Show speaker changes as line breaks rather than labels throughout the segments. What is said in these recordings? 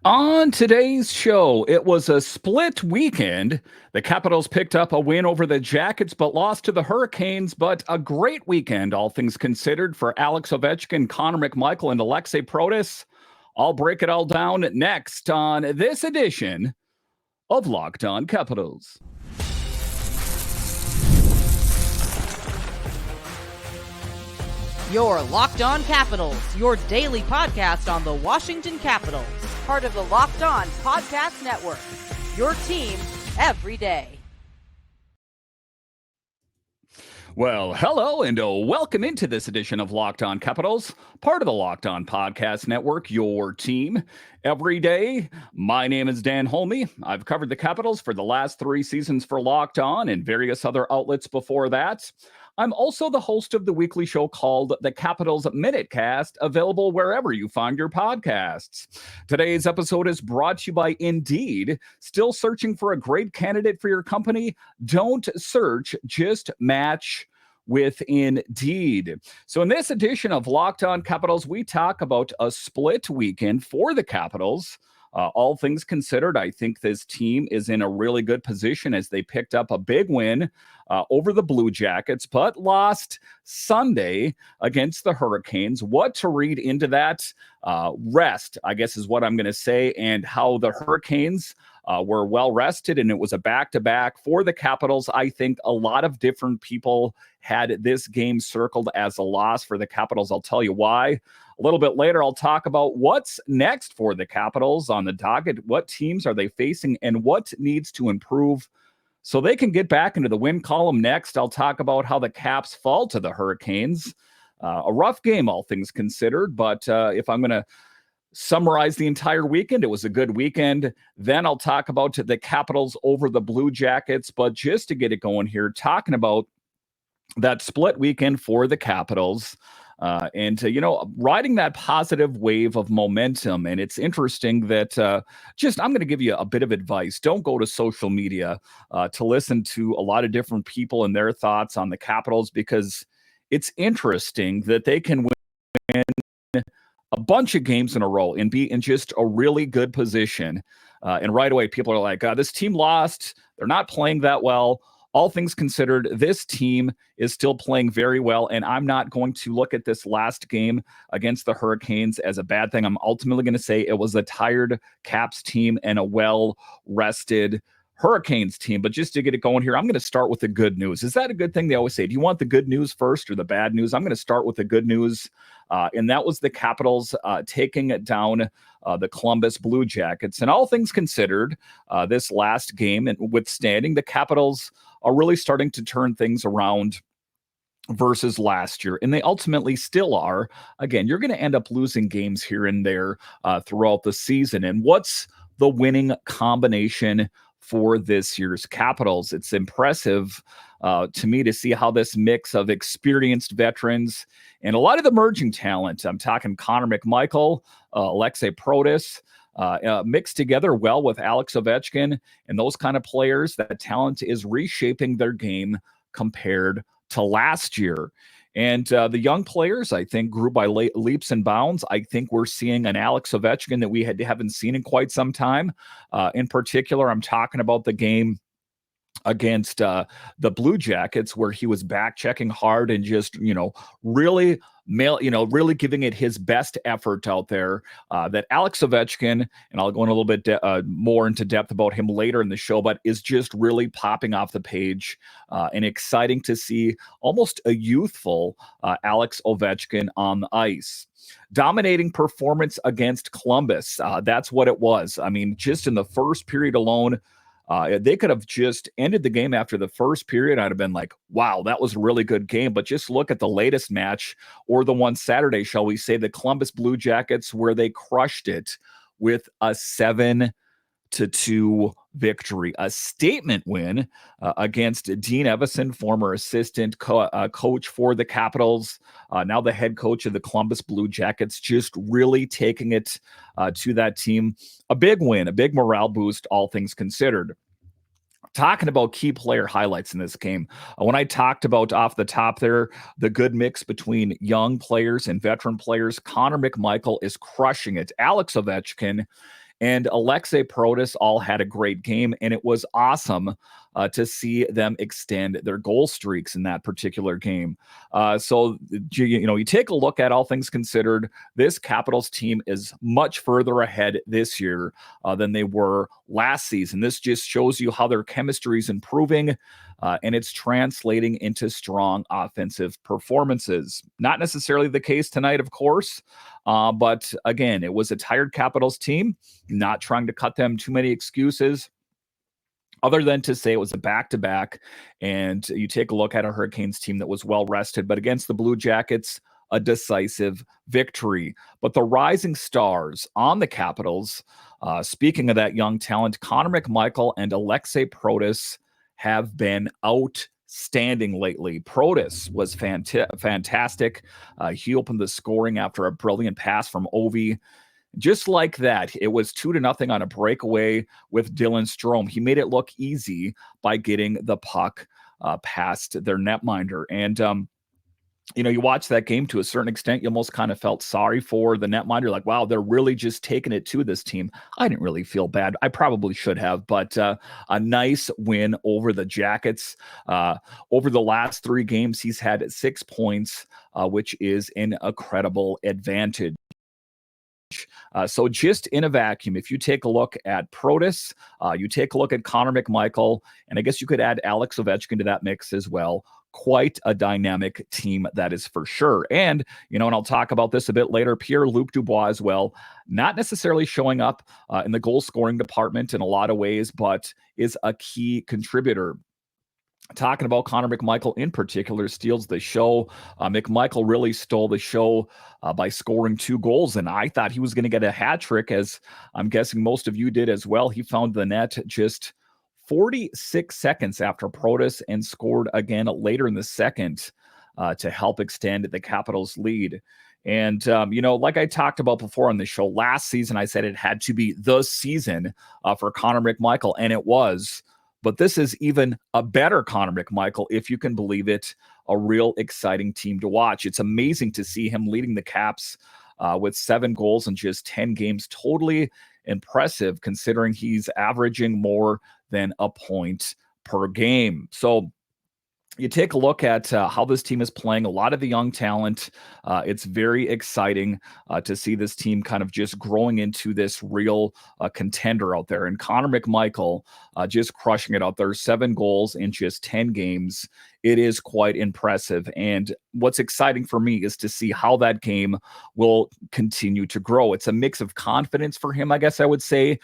On today's show, it was a split weekend. The Capitals picked up a win over the Jackets, but lost to the Hurricanes. But a great weekend, all things considered, for Alex Ovechkin, Connor McMichael, and Aliaksei Protas. I'll break it all down next on this edition of Locked On Capitals.
Your Locked On Capitals, your daily podcast on the Washington Capitals. Part of the Locked On Podcast Network. Your team every day.
Well, hello and welcome into this edition of Locked On Capitals, part of the Locked On Podcast Network, your team every day. My name is Dan Holme. I've covered the Capitals for the last 3 seasons for Locked On and various other outlets before that. I'm also the host of the weekly show called The Capitals Minutecast, available wherever you find your podcasts. Today's episode is brought to you by Indeed. Still searching for a great candidate for your company? Don't search, just match with Indeed. So in this edition of Locked On Capitals, we talk about a split weekend for the Capitals. All things considered, I think this team is in a really good position as they picked up a big win over the Blue Jackets, but lost Sunday against the Hurricanes. What to read into that? Rest, I guess, is what I'm going to say, and how the Hurricanes were well rested, and it was a back-to-back for the Capitals. I think a lot of different people had this game circled as a loss for the Capitals. I'll tell you why. A little bit later, I'll talk about what's next for the Capitals on the docket. What teams are they facing and what needs to improve so they can get back into the win column next. I'll talk about how the Caps fall to the Hurricanes. A rough game, all things considered, but if I'm going to summarize the entire weekend, it was a good weekend. Then I'll talk about the Capitals over the Blue Jackets, but just to get it going here, talking about that split weekend for the Capitals. Riding that positive wave of momentum. And it's interesting that I'm going to give you a bit of advice. Don't go to social media to listen to a lot of different people and their thoughts on the Capitals, because it's interesting that they can win a bunch of games in a row and be in just a really good position. And right away, people are like, this team lost. They're not playing that well. All things considered, this team is still playing very well, and I'm not going to look at this last game against the Hurricanes as a bad thing. I'm ultimately going to say it was a tired Caps team and a well-rested Hurricanes team. But just to get it going here, I'm going to start with the good news. Is that a good thing? They always say, do you want the good news first or the bad news? I'm going to start with the good news, and that was the Capitals taking down the Columbus Blue Jackets. And all things considered, this last game, and withstanding, the Capitals are really starting to turn things around versus last year. And they ultimately still are. Again, you're going to end up losing games here and there throughout the season. And what's the winning combination for this year's Capitals? It's impressive to me to see how this mix of experienced veterans and a lot of emerging talent, I'm talking Connor McMichael, Aliaksei Protas, mixed together well with Alex Ovechkin and those kind of players. That talent is reshaping their game compared to last year. And the young players, I think, grew by leaps and bounds. I think we're seeing an Alex Ovechkin that we haven't seen in quite some time. In particular, I'm talking about the game against the Blue Jackets, where he was back checking hard and just, really really giving it his best effort out there. That Alex Ovechkin, and I'll go in a little bit more into depth about him later in the show, but is just really popping off the page and exciting to see almost a youthful Alex Ovechkin on the ice. Dominating performance against Columbus. That's what it was. I mean, just in the first period alone, they could have just ended the game after the first period. I'd have been like, wow, that was a really good game. But just look at the latest match, or the one Saturday, shall we say, the Columbus Blue Jackets, where they crushed it with a 7-2 victory, a statement win against Dean Evison, former assistant coach for the Capitals, now the head coach of the Columbus Blue Jackets, just really taking it to that team. A big win, a big morale boost, all things considered. Talking about key player highlights in this game, when I talked about off the top there, the good mix between young players and veteran players, Connor McMichael is crushing it. Alex Ovechkin and Aliaksei Protas all had a great game, and it was awesome to see them extend their goal streaks in that particular game. So, you take a look at all things considered, this Capitals team is much further ahead this year than they were last season. This just shows you how their chemistry is improving, and it's translating into strong offensive performances. Not necessarily the case tonight, of course, but again, it was a tired Capitals team, not trying to cut them too many excuses, other than to say it was a back-to-back, and you take a look at a Hurricanes team that was well-rested, but against the Blue Jackets, a decisive victory. But the rising stars on the Capitals, speaking of that young talent, Connor McMichael and Aliaksei Protas have been outstanding lately. Protas was fantastic. He opened the scoring after a brilliant pass from Ovi. Just like that, it was 2-0 on a breakaway with Dylan Strome. He made it look easy by getting the puck past their netminder. And, you watch that game to a certain extent, you almost kind of felt sorry for the netminder. Like, wow, they're really just taking it to this team. I didn't really feel bad. I probably should have, but a nice win over the Jackets. Over the last 3 games, he's had 6 points, which is an incredible advantage. So just in a vacuum, if you take a look at Protas, you take a look at Connor McMichael, and I guess you could add Alex Ovechkin to that mix as well. Quite a dynamic team, that is for sure. And, and I'll talk about this a bit later, Pierre-Luc Dubois as well, not necessarily showing up in the goal scoring department in a lot of ways, but is a key contributor. Talking about Connor McMichael in particular, steals the show. McMichael really stole the show by scoring 2 goals, and I thought he was going to get a hat trick, as I'm guessing most of you did as well. He found the net just 46 seconds after Protas and scored again later in the second to help extend the Capitals' lead. And, like I talked about before on the show, last season I said it had to be the season for Connor McMichael, and it was. But this is even a better Connor McMichael, if you can believe it, a real exciting team to watch. It's amazing to see him leading the Caps with 7 goals in just 10 games. Totally impressive, considering he's averaging more than a point per game. So you take a look at how this team is playing, a lot of the young talent. It's very exciting to see this team kind of just growing into this real contender out there. And Connor McMichael just crushing it out there, 7 goals in just 10 games. It is quite impressive. And what's exciting for me is to see how that game will continue to grow. It's a mix of confidence for him, I guess I would say.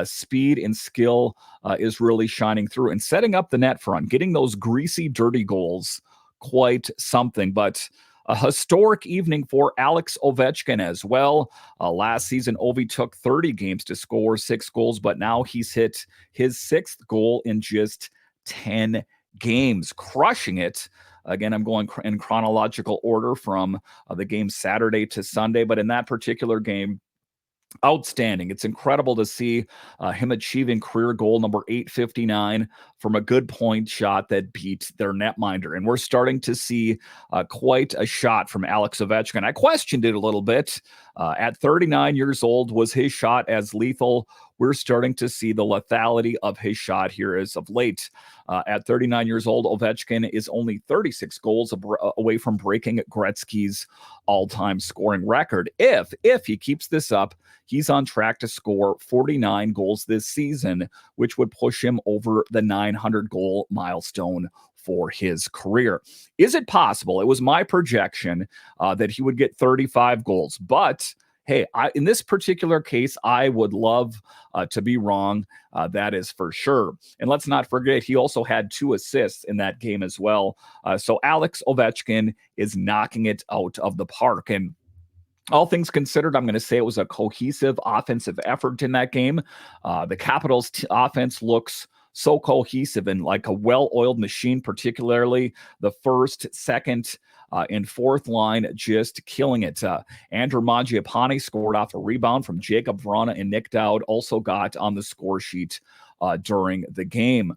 Speed and skill is really shining through, and setting up the net front, getting those greasy, dirty goals, quite something. But a historic evening for Alex Ovechkin as well. Last season, Ovi took 30 games to score 6 goals, but now he's hit his 6th goal in just 10 games, crushing it. Again, I'm going in chronological order from the game Saturday to Sunday, but in that particular game, outstanding. It's incredible to see him achieving career goal number 859 from a good point shot that beat their netminder. And we're starting to see quite a shot from Alex Ovechkin. I questioned it a little bit. At 39 years old, was his shot as lethal? We're starting to see the lethality of his shot here as of late. At 39 years old, Ovechkin is only 36 goals away from breaking Gretzky's all-time scoring record. If he keeps this up, he's on track to score 49 goals this season, which would push him over the 900-goal milestone for his career. Is it possible? It was my projection that he would get 35 goals, but hey, in this particular case, I would love to be wrong. That is for sure. And let's not forget, he also had 2 assists in that game as well. So Alex Ovechkin is knocking it out of the park. And all things considered, I'm going to say it was a cohesive offensive effort in that game. The Capitals' offense looks so cohesive and like a well-oiled machine, particularly the first, second, and fourth line, just killing it. Andrew Mangiapane scored off a rebound from Jacob Vrana, and Nick Dowd also got on the score sheet during the game.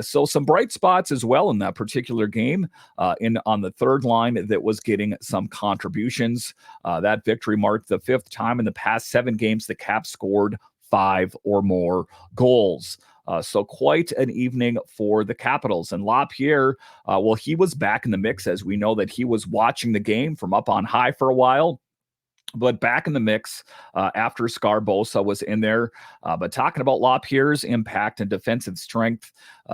So some bright spots as well in that particular game on the third line that was getting some contributions. That victory marked the 5th time in the past 7 games the Caps scored 5 or more goals. So quite an evening for the Capitals. And LaPierre, well, he was back in the mix, as we know that he was watching the game from up on high for a while. But back in the mix after Scarbosa was in there. But talking about LaPierre's impact and defensive strength,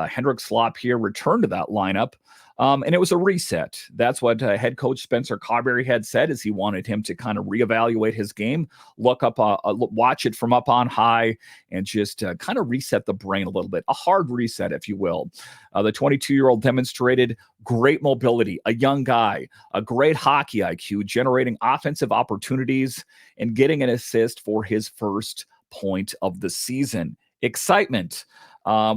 Hendrix Lapierre returned to that lineup. And it was a reset. That's what head coach Spencer Carberry had said, is he wanted him to kind of reevaluate his game, watch it from up on high, and just kind of reset the brain a little bit. A hard reset, if you will. The 22-year-old demonstrated great mobility, a young guy, a great hockey IQ, generating offensive opportunities and getting an assist for his first point of the season. Excitement.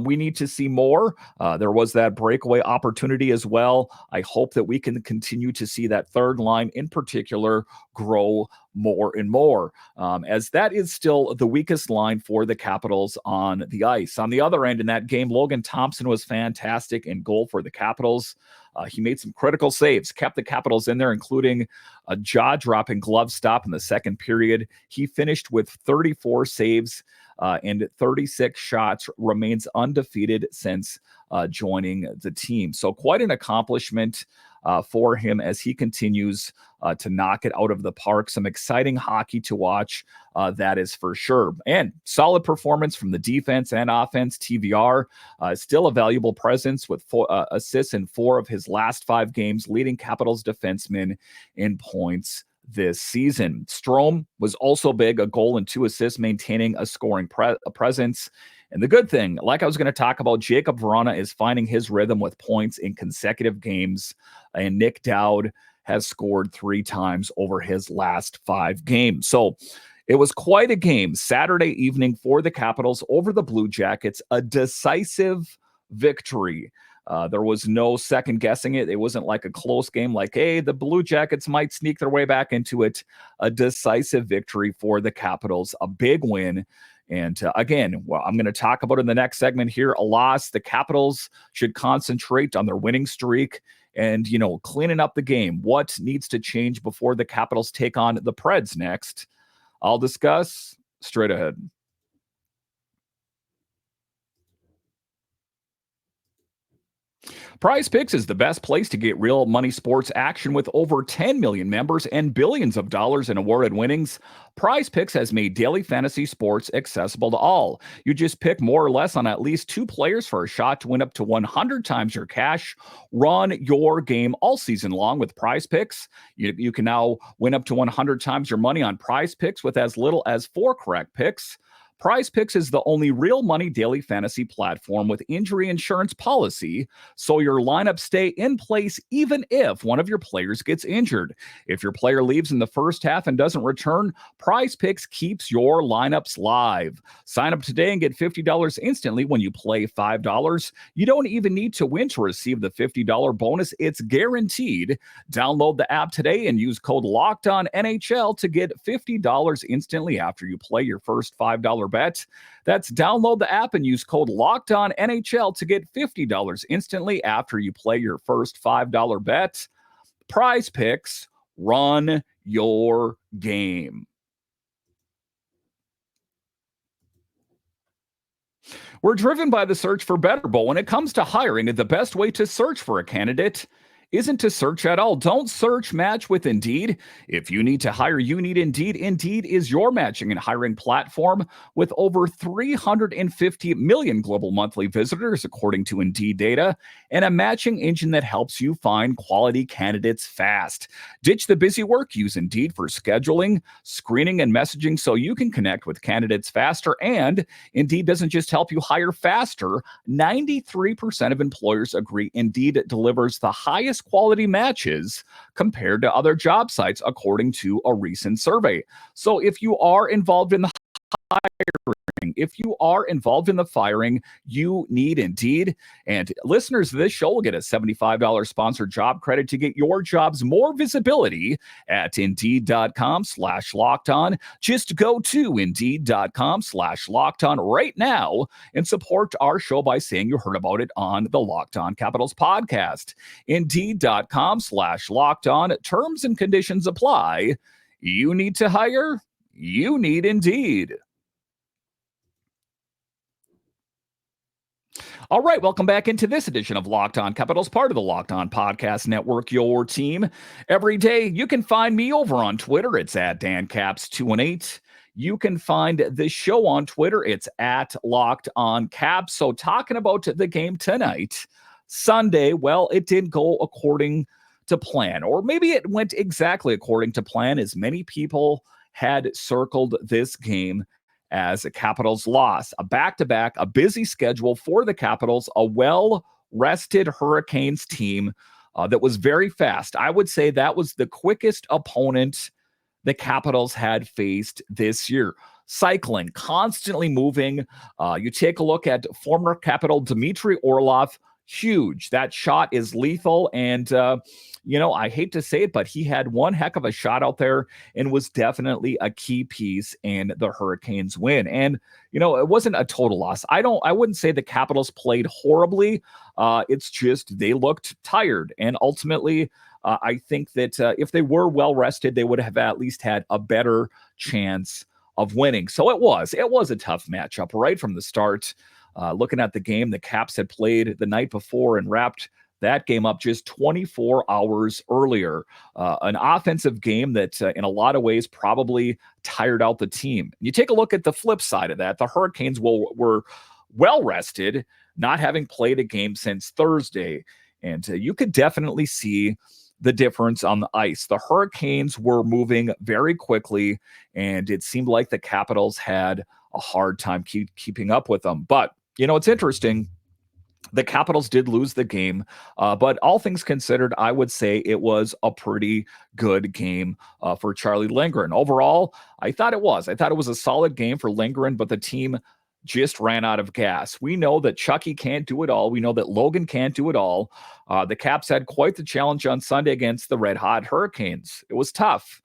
We need to see more. There was that breakaway opportunity as well. I hope that we can continue to see that third line in particular grow more and more, as that is still the weakest line for the Capitals on the ice. On the other end in that game, Logan Thompson was fantastic in goal for the Capitals. He made some critical saves, kept the Capitals in there, including a jaw-dropping glove stop in the second period. He finished with 34 saves and 36 shots, remains undefeated since joining the team. So quite an accomplishment for him as he continues to knock it out of the park. Some exciting hockey to watch, that is for sure. And solid performance from the defense and offense. TVR still a valuable presence with 4 assists in 4 of his last 5 games, leading Capitals defensemen in points this season. Strome was also big, a goal and 2 assists, maintaining a scoring presence. And the good thing, like I was going to talk about, Jacob Vrana is finding his rhythm with points in consecutive games. And Nick Dowd has scored 3 times over his last 5 games. So it was quite a game Saturday evening for the Capitals over the Blue Jackets, a decisive victory. There was no second guessing it. It wasn't like a close game like, hey, the Blue Jackets might sneak their way back into it. A decisive victory for the Capitals, a big win. And again, well, I'm going to talk about in the next segment here, a loss. The Capitals should concentrate on their winning streak and, cleaning up the game. What needs to change before the Capitals take on the Preds next? I'll discuss straight ahead. Prize Picks is the best place to get real money sports action with over 10 million members and billions of dollars in awarded winnings. Prize Picks has made daily fantasy sports accessible to all. You just pick more or less on at least 2 players for a shot to win up to 100 times your cash. Run your game all season long with Prize Picks. You can now win up to 100 times your money on Prize Picks with as little as 4 correct picks. Prize Picks is the only real money daily fantasy platform with injury insurance policy, so your lineups stay in place even if one of your players gets injured. If your player leaves in the first half and doesn't return, Prize Picks keeps your lineups live. Sign up today and get $50 instantly when you play $5. You don't even need to win to receive the $50 bonus. It's guaranteed. Download the app today and use code LOCKEDONNHL to get $50 instantly after you play your first $5 bet. That's download the app and use code LOCKEDONNHL to get $50 instantly after you play your first $5 bet. Prize Picks, run your game. We're driven by the search for better, but when it comes to hiring, the best way to search for a candidate isn't to search at all. Don't search, match with Indeed. If you need to hire, you need Indeed. Indeed is your matching and hiring platform with over 350 million global monthly visitors, according to Indeed data, and a matching engine that helps you find quality candidates fast. Ditch the busy work. Use Indeed for scheduling, screening, and messaging so you can connect with candidates faster. And Indeed doesn't just help you hire faster. 93% of employers agree Indeed delivers the highest quality matches compared to other job sites, according to a recent survey. So if you are involved in the firing, you need Indeed. And listeners of this show will get a $75 sponsored job credit to get your jobs more visibility at Indeed.com/lockedon. Just go to Indeed.com/lockedon right now and support our show by saying you heard about it on the Locked On Capitals podcast. Indeed.com/lockedon. Terms and conditions apply. You need to hire? You need Indeed. All right, welcome back into this edition of Locked On Capitals, part of the Locked On Podcast Network, your team. Every day, you can find me over on Twitter. It's at DanCaps218. You can find the show on Twitter. It's at Locked On Caps. So talking about the game tonight, Sunday, well, it didn't go according to plan, or maybe it went exactly according to plan, as many people had circled this game as a Capitals loss. A back-to-back, a busy schedule for the Capitals, a well-rested Hurricanes team that was very fast. I would say that was the quickest opponent the Capitals had faced this year. Cycling, constantly moving. You take a look at former Capital Dmitry Orlov, huge. That shot is lethal. And, I hate to say it, but he had one heck of a shot out there and was definitely a key piece in the Hurricanes win. And, it wasn't a total loss. I wouldn't say the Capitals played horribly. It's just they looked tired. And ultimately, I think that if they were well rested, they would have at least had a better chance of winning. So it was a tough matchup right from the start. Looking at the game, the Caps had played the night before and wrapped that game up just 24 hours earlier. An offensive game that in a lot of ways probably tired out the team. You take a look at the flip side of that. The Hurricanes were well rested, not having played a game since Thursday. And you could definitely see the difference on the ice. The Hurricanes were moving very quickly, and it seemed like the Capitals had a hard time keeping up with them. But, it's interesting. The Capitals did lose the game, but all things considered, I would say it was a pretty good game for Charlie Lindgren. Overall, I thought it was. A solid game for Lindgren, but the team just ran out of gas. We know that Chucky can't do it all. We know that Logan can't do it all. The Caps had quite the challenge on Sunday against the red-hot Hurricanes. It was tough.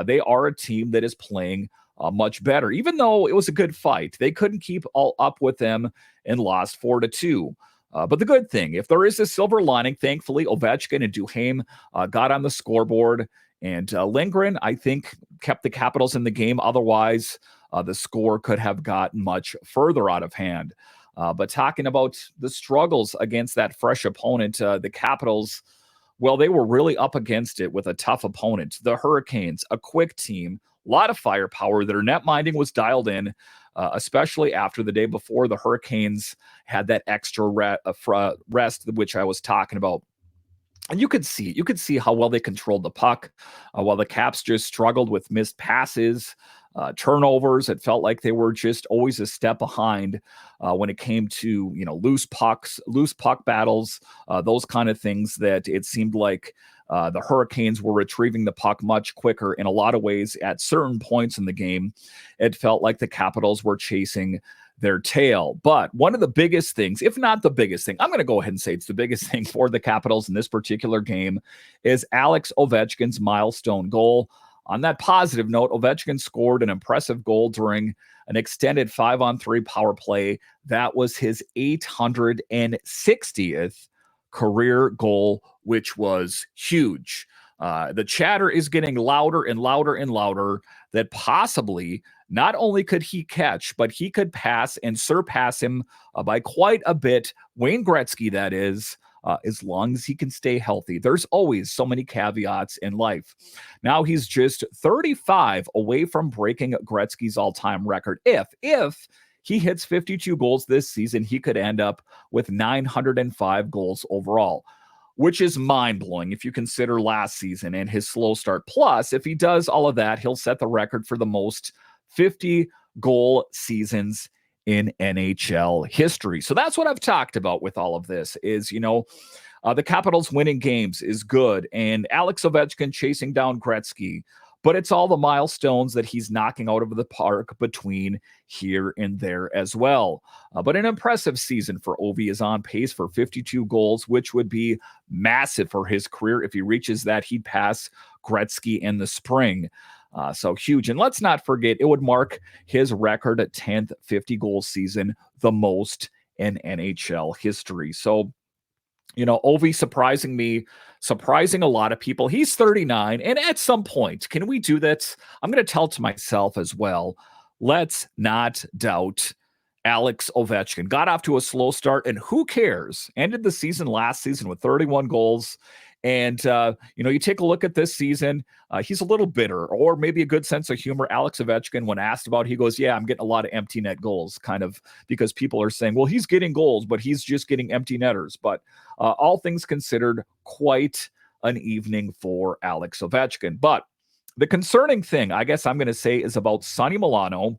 They are a team that is playing much better. Even though it was a good fight, they couldn't keep all up with them and lost 4-2. But the good thing, if there is a silver lining, thankfully, Ovechkin and Duhaime got on the scoreboard. And Lindgren, I think, kept the Capitals in the game. Otherwise, the score could have gotten much further out of hand. But talking about the struggles against that fresh opponent, the Capitals, well, they were really up against it with a tough opponent. The Hurricanes, a quick team, a lot of firepower. Their net minding was dialed in, especially after the day before the Hurricanes had that extra rest, which I was talking about. And you could see how well they controlled the puck, while the Caps just struggled with missed passes, turnovers. It felt like they were just always a step behind when it came to loose puck battles, those kind of things. That it seemed like the Hurricanes were retrieving the puck much quicker in a lot of ways. At certain points in the game, it felt like the Capitals were chasing their tail. But one of the biggest things, if not the biggest thing, I'm going to go ahead and say it's the biggest thing for the Capitals in this particular game, is Alex Ovechkin's milestone goal. On that positive note, Ovechkin scored an impressive goal during an extended 5-on-3 power play. That was his 860th career goal, which was huge. The chatter is getting louder and louder and louder that possibly not only could he catch, but he could pass and surpass him by quite a bit. Wayne Gretzky, that is, as long as he can stay healthy. There's always so many caveats in life. Now he's just 35 away from breaking Gretzky's all-time record. If he hits 52 goals this season, he could end up with 905 goals overall, which is mind-blowing if you consider last season and his slow start. Plus, if he does all of that, he'll set the record for the most 50-goal seasons in NHL history. So that's what I've talked about with all of this is, the Capitals winning games is good, and Alex Ovechkin chasing down Gretzky, but it's all the milestones that he's knocking out of the park between here and there as well. But an impressive season for Ovi, is on pace for 52 goals, which would be massive for his career. If he reaches that, he'd pass Gretzky in the spring. So huge. And let's not forget, it would mark his record at 10th 50-goal season, the most in NHL history. So, Ovi surprising a lot of people. He's 39. And at some point, can we do that? I'm going to tell to myself as well, let's not doubt Alex Ovechkin. Got off to a slow start, and who cares? Ended the season last season with 31 goals. And, you take a look at this season, he's a little bitter, or maybe a good sense of humor. Alex Ovechkin, when asked about it, he goes, yeah, I'm getting a lot of empty net goals, kind of because people are saying, well, he's getting goals, but he's just getting empty netters. But all things considered, quite an evening for Alex Ovechkin. But the concerning thing, I guess I'm going to say, is about Sonny Milano,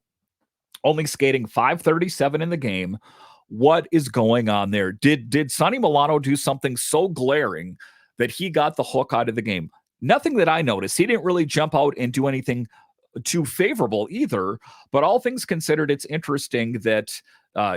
only skating 5:37 in the game. What is going on there? Did Sonny Milano do something so glaring that he got the hook out of the game? Nothing that I noticed. He didn't really jump out and do anything too favorable either. But all things considered, it's interesting that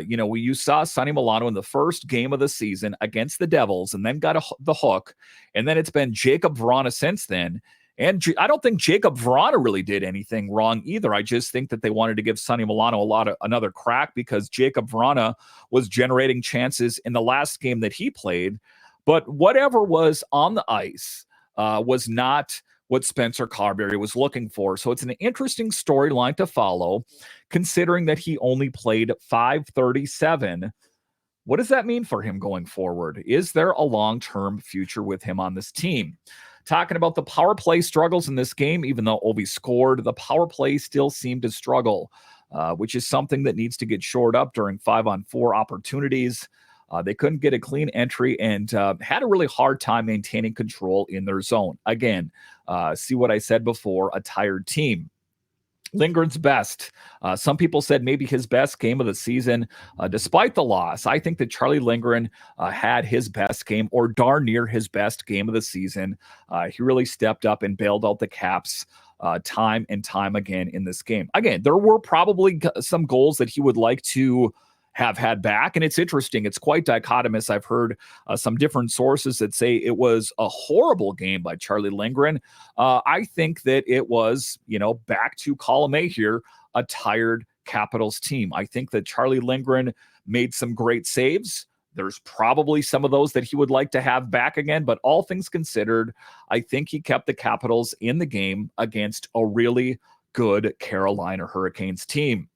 you saw Sonny Milano in the first game of the season against the Devils, and then got the hook, and then it's been Jacob Vrana since then. And I don't think Jacob Vrana really did anything wrong either. I just think that they wanted to give Sonny Milano another crack because Jacob Vrana was generating chances in the last game that he played. But whatever was on the ice was not what Spencer Carberry was looking for. So it's an interesting storyline to follow, considering that he only played 5:37. What does that mean for him going forward? Is there a long-term future with him on this team? Talking about the power play struggles in this game, even though Ovi scored, the power play still seemed to struggle, which is something that needs to get shored up during 5-on-4 opportunities. They couldn't get a clean entry and had a really hard time maintaining control in their zone. Again, see what I said before, a tired team. Lindgren's best. Some people said maybe his best game of the season, despite the loss. I think that Charlie Lindgren had his best game, or darn near his best game of the season. He really stepped up and bailed out the Caps time and time again in this game. Again, there were probably some goals that he would like to have had back. And it's interesting. It's quite dichotomous. I've heard some different sources that say it was a horrible game by Charlie Lindgren. I think that it was, back to column A here, a tired Capitals team. I think that Charlie Lindgren made some great saves. There's probably some of those that he would like to have back again, but all things considered, I think he kept the Capitals in the game against a really good Carolina Hurricanes team.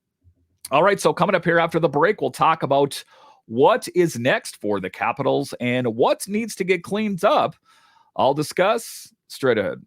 All right, so coming up here after the break, we'll talk about what is next for the Capitals and what needs to get cleaned up. I'll discuss straight ahead.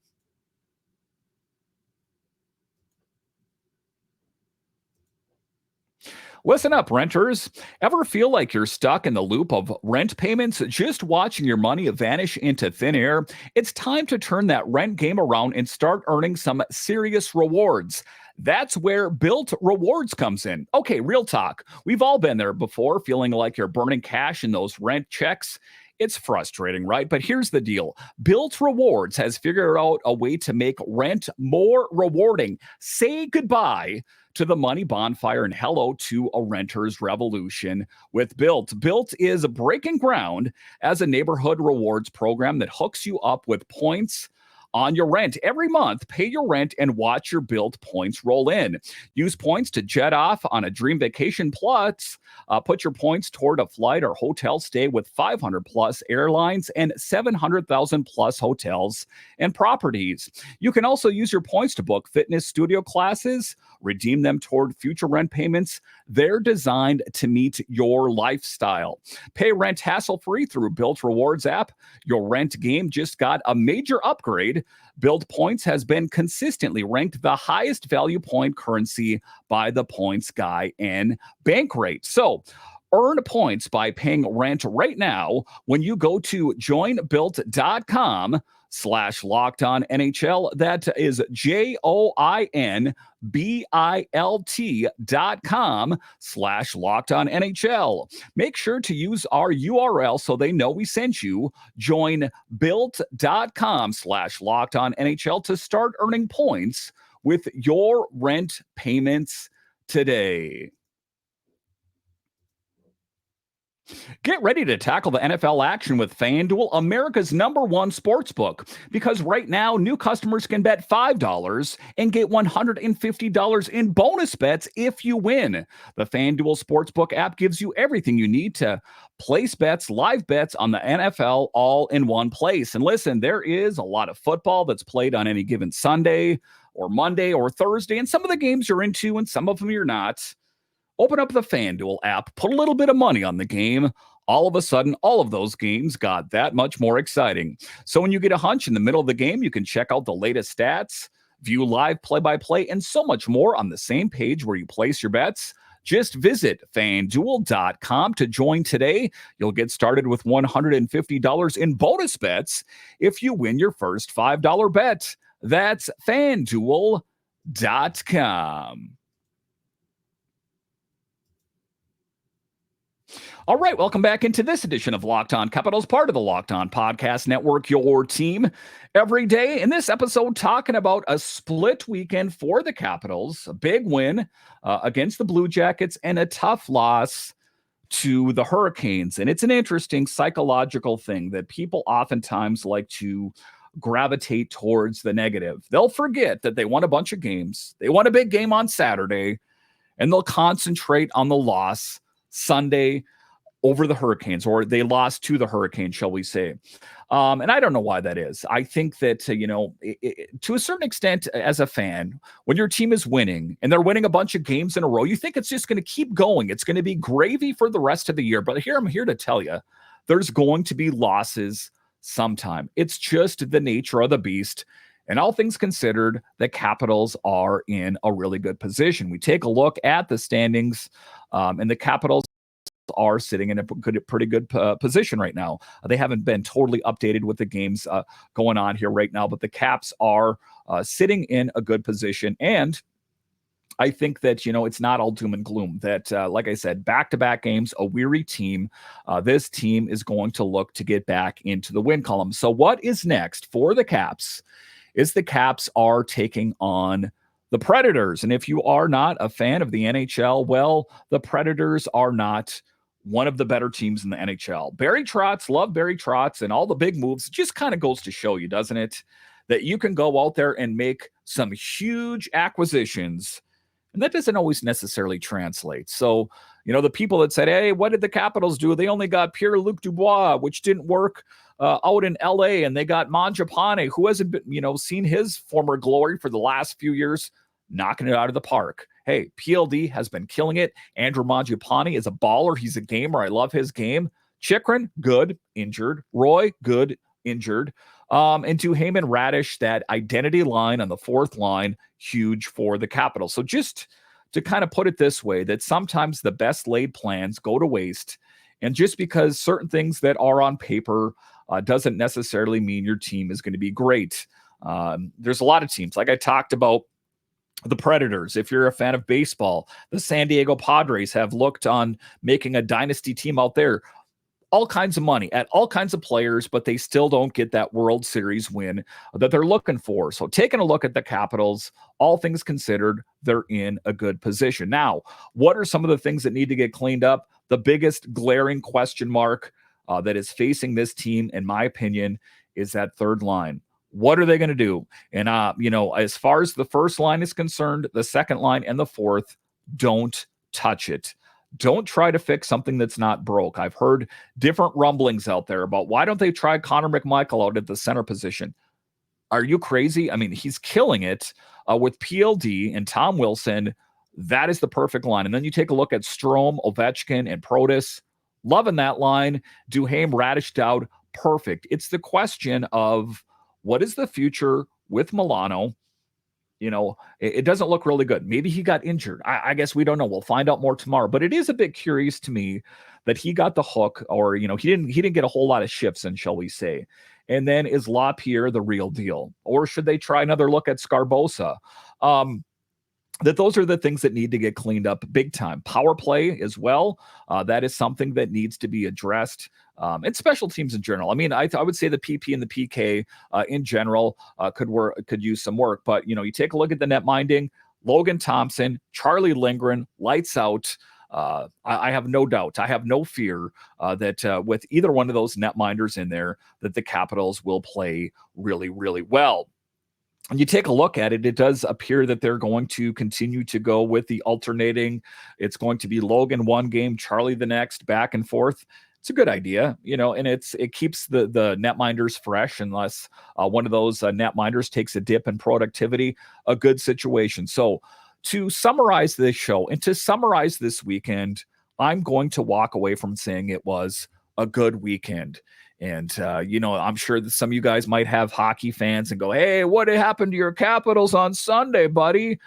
Listen up, renters. Ever feel like you're stuck in the loop of rent payments, just watching your money vanish into thin air? It's time to turn that rent game around and start earning some serious rewards. That's where Built Rewards comes in. Okay, real talk. We've all been there before, feeling like you're burning cash in those rent checks. It's frustrating, right? But here's the deal. Built Rewards has figured out a way to make rent more rewarding. Say goodbye to the money bonfire and hello to a renter's revolution with Built. Built is breaking ground as a neighborhood rewards program that hooks you up with points on your rent. Every month, pay your rent and watch your Built points roll in. Use points to jet off on a dream vacation, plus put your points toward a flight or hotel stay with 500 plus airlines and 700,000 plus hotels and properties. You can also use your points to book fitness studio classes, redeem them toward future rent payments. They're designed to meet your lifestyle. Pay rent hassle-free through Built Rewards app. Your rent game just got a major upgrade. Built Points has been consistently ranked the highest value point currency by the Points Guy and Bankrate. So earn points by paying rent right now when you go to joinbuilt.com/LockedOnNHL. That is joinbilt.com/LockedOnNHL. Make sure to use our URL so they know we sent you. Join built.com/LockedOnNHL to start earning points with your rent payments today. Get ready to tackle the NFL action with FanDuel, America's #1 sportsbook. Because right now, new customers can bet $5 and get $150 in bonus bets if you win. The FanDuel Sportsbook app gives you everything you need to place bets, live bets on the NFL, all in one place. And listen, there is a lot of football that's played on any given Sunday or Monday or Thursday, and some of the games you're into and some of them you're not. Open up the FanDuel app, put a little bit of money on the game. All of a sudden, all of those games got that much more exciting. So when you get a hunch in the middle of the game, you can check out the latest stats, view live play-by-play, and so much more on the same page where you place your bets. Just visit fanduel.com to join today. You'll get started with $150 in bonus bets if you win your first $5 bet. That's fanduel.com. All right, welcome back into this edition of Locked On Capitals, part of the Locked On Podcast Network, your team every day. In this episode, talking about a split weekend for the Capitals, a big win against the Blue Jackets, and a tough loss to the Hurricanes. And it's an interesting psychological thing that people oftentimes like to gravitate towards the negative. They'll forget that they won a bunch of games. They won a big game on Saturday, and they'll concentrate on the loss Sunday over the Hurricanes, or they lost to the Hurricanes, shall we say. And I don't know why that is. I think that, to a certain extent, as a fan, when your team is winning and they're winning a bunch of games in a row, you think it's just going to keep going. It's going to be gravy for the rest of the year. But I'm here to tell you, there's going to be losses sometime. It's just the nature of the beast. And all things considered, the Capitals are in a really good position. We take a look at the standings, and the Capitals are sitting in a pretty good position right now. They haven't been totally updated with the games going on here right now, but the Caps are sitting in a good position. And I think that, it's not all doom and gloom. That, like I said, back-to-back games, a weary team. This team is going to look to get back into the win column. So what is next for the Caps is the Caps are taking on the Predators. And if you are not a fan of the NHL, well, the Predators are not one of the better teams in the NHL. Barry Trotz, love Barry Trotz and all the big moves. It just kind of goes to show you, doesn't it, that you can go out there and make some huge acquisitions, and that doesn't always necessarily translate. So, the people that said, hey, what did the Capitals do? They only got Pierre-Luc Dubois, which didn't work out in LA, and they got Mangiapane, who hasn't been, seen his former glory for the last few years, knocking it out of the park. Hey, PLD has been killing it. Andrew Mangiapane is a baller. He's a gamer. I love his game. Chychrun, good, injured. Roy, good, injured. And Duhaime and Radish, that identity line on the fourth line, huge for the Capitals. So just to kind of put it this way, that sometimes the best laid plans go to waste. And just because certain things that are on paper doesn't necessarily mean your team is going to be great. There's a lot of teams, like I talked about, the Predators. If you're a fan of baseball, the San Diego Padres have looked on making a dynasty team out there. All kinds of money at all kinds of players, but they still don't get that World Series win that they're looking for. So taking a look at the Capitals, all things considered, they're in a good position. Now, what are some of the things that need to get cleaned up? The biggest glaring question mark that is facing this team, in my opinion, is that third line. What are they going to do? And, as far as the first line is concerned, the second line and the fourth, don't touch it. Don't try to fix something that's not broke. I've heard different rumblings out there about why don't they try Connor McMichael out at the center position? Are you crazy? I mean, he's killing it with PLD and Tom Wilson. That is the perfect line. And then you take a look at Strome, Ovechkin, and Protas. Loving that line. Duhaime, Radish, Dowd, perfect. It's the question of, what is the future with Milano? It doesn't look really good. Maybe he got injured. I guess we don't know. We'll find out more tomorrow. But it is a bit curious to me that he got the hook, or he didn't get a whole lot of shifts in, shall we say. And then is LaPierre the real deal, or should they try another look at Scarbosa? That those are the things that need to get cleaned up big time. Power play as well. That is something that needs to be addressed. And special teams in general. I mean, I would say the PP and the PK in general could use some work. But, you take a look at the net minding, Logan Thompson, Charlie Lindgren, lights out. I have no doubt. I have no fear that with either one of those netminders in there, that the Capitals will play really, really well. And you take a look at it, it does appear that they're going to continue to go with the alternating. It's going to be Logan one game, Charlie the next, back and forth. It's a good idea, and it keeps the netminders fresh unless one of those netminders takes a dip in productivity, a good situation. So to summarize this show and to summarize this weekend, I'm going to walk away from saying it was a good weekend. And, I'm sure that some of you guys might have hockey fans and go, hey, what happened to your Capitals on Sunday, buddy?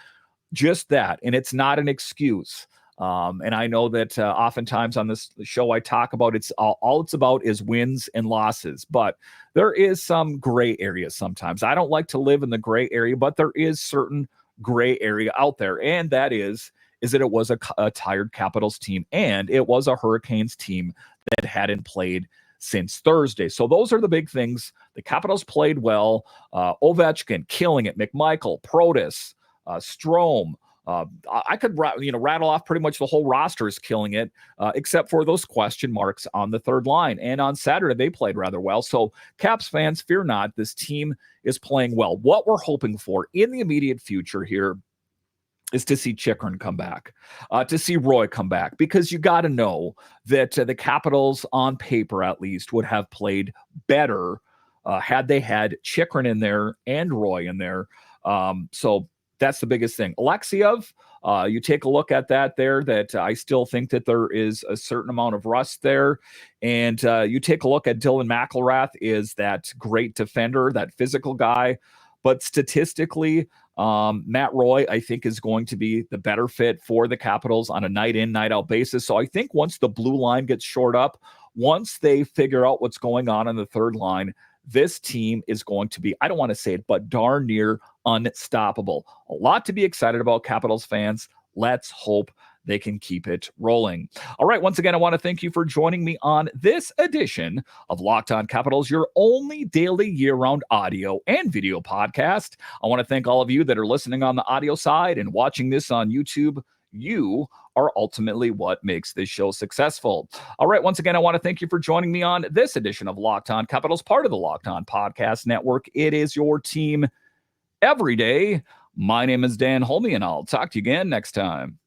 Just that. And it's not an excuse. And I know that oftentimes on this show I talk about it's all it's about is wins and losses, but there is some gray area sometimes. I don't like to live in the gray area, but there is certain gray area out there. And that is that it was a tired Capitals team and it was a Hurricanes team that hadn't played since Thursday. So those are the big things. The Capitals played well. Ovechkin killing it. McMichael, Protas, Strome. I could rattle off pretty much the whole roster is killing it, except for those question marks on the third line. And on Saturday, they played rather well. So Caps fans, fear not. This team is playing well. What we're hoping for in the immediate future here is to see Chychrun come back, to see Roy come back, because you got to know that the Capitals, on paper at least, would have played better had they had Chychrun in there and Roy in there. So that's the biggest thing. Alexiev, you take a look at that there, that I still think that there is a certain amount of rust there. And you take a look at Dylan McIlrath, is that great defender, that physical guy. But statistically, Matt Roy, I think, is going to be the better fit for the Capitals on a night in, night out basis. So I think once the blue line gets shored up, once they figure out what's going on the third line, this team is going to be, I don't want to say it, but darn near unstoppable. A lot to be excited about, Capitals fans. Let's hope they can keep it rolling. All right. Once again, I want to thank you for joining me on this edition of Locked On Capitals, your only daily year-round audio and video podcast. I want to thank all of you that are listening on the audio side and watching this on YouTube. You are ultimately what makes this show successful. All right. Once again, I want to thank you for joining me on this edition of Locked On Capitals, part of the Locked On Podcast Network. It is your team every day. My name is Dan Holme, and I'll talk to you again next time.